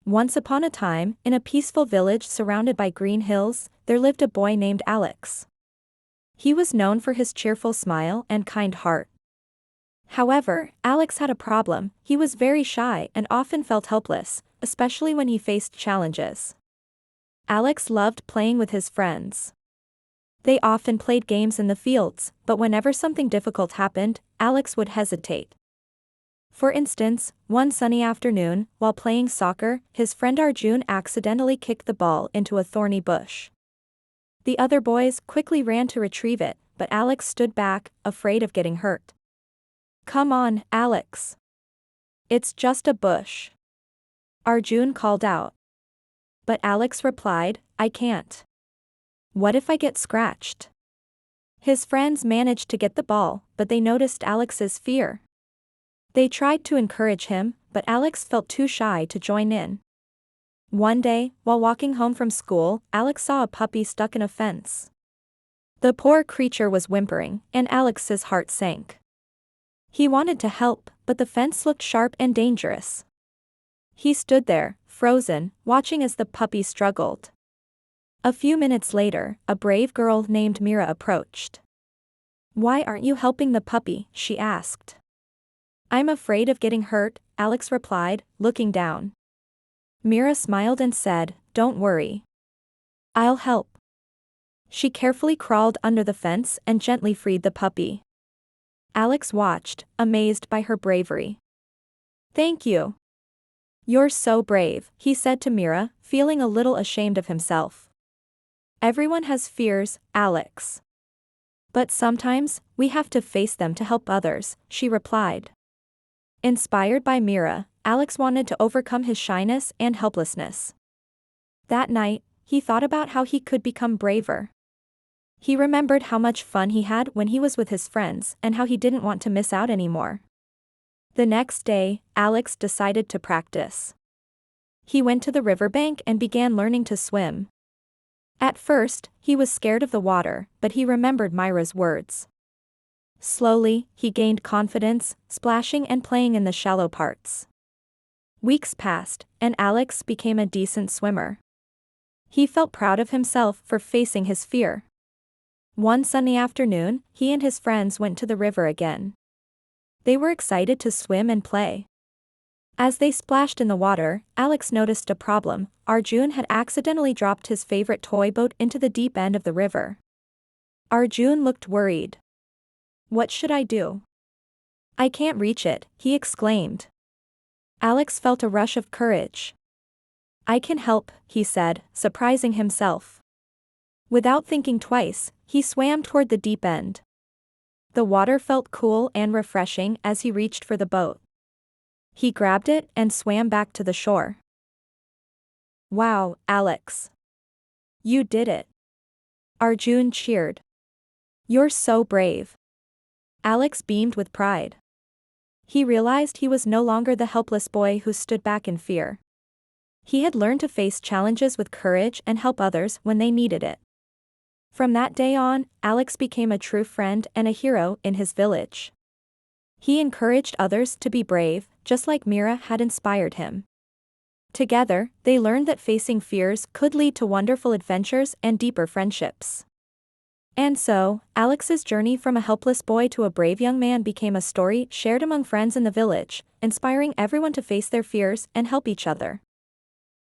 Once upon a time, in a peaceful village surrounded by green hills, there lived a boy named Alex. He was known for his cheerful smile and kind heart. However, Alex had a problem. He was very shy and often felt helpless, especially when he faced challenges. Alex loved playing with his friends. They often played games in the fields, but whenever something difficult happened, Alex would hesitate. For instance, one sunny afternoon, while playing soccer, his friend Arjun accidentally kicked the ball into a thorny bush. The other boys quickly ran to retrieve it, but Alex stood back, afraid of getting hurt. "Come on, Alex. It's just a bush," Arjun called out. But Alex replied, "I can't. What if I get scratched?" His friends managed to get the ball, but they noticed Alex's fear. They tried to encourage him, but Alex felt too shy to join in. One day, while walking home from school, Alex saw a puppy stuck in a fence. The poor creature was whimpering, and Alex's heart sank. He wanted to help, but the fence looked sharp and dangerous. He stood there, frozen, watching as the puppy struggled. A few minutes later, a brave girl named Mira approached. "Why aren't you helping the puppy?" she asked. "I'm afraid of getting hurt," Alex replied, looking down. Mira smiled and said, "Don't worry. I'll help." She carefully crawled under the fence and gently freed the puppy. Alex watched, amazed by her bravery. "Thank you. You're so brave," he said to Mira, feeling a little ashamed of himself. "Everyone has fears, Alex. But sometimes, we have to face them to help others," she replied. Inspired by Mira, Alex wanted to overcome his shyness and helplessness. That night, he thought about how he could become braver. He remembered how much fun he had when he was with his friends and how he didn't want to miss out anymore. The next day, Alex decided to practice. He went to the riverbank and began learning to swim. At first, he was scared of the water, but he remembered Myra's words. Slowly, he gained confidence, splashing and playing in the shallow parts. Weeks passed, and Alex became a decent swimmer. He felt proud of himself for facing his fear. One sunny afternoon, he and his friends went to the river again. They were excited to swim and play. As they splashed in the water, Alex noticed a problem. Arjun had accidentally dropped his favorite toy boat into the deep end of the river. Arjun looked worried. "What should I do? I can't reach it," he exclaimed. Alex felt a rush of courage. "I can help," he said, surprising himself. Without thinking twice, he swam toward the deep end. The water felt cool and refreshing as he reached for the boat. He grabbed it and swam back to the shore. "Wow, Alex. You did it." Arjun cheered. "You're so brave." Alex beamed with pride. He realized he was no longer the helpless boy who stood back in fear. He had learned to face challenges with courage and help others when they needed it. From that day on, Alex became a true friend and a hero in his village. He encouraged others to be brave, just like Mira had inspired him. Together, they learned that facing fears could lead to wonderful adventures and deeper friendships. And so, Alex's journey from a helpless boy to a brave young man became a story shared among friends in the village, inspiring everyone to face their fears and help each other.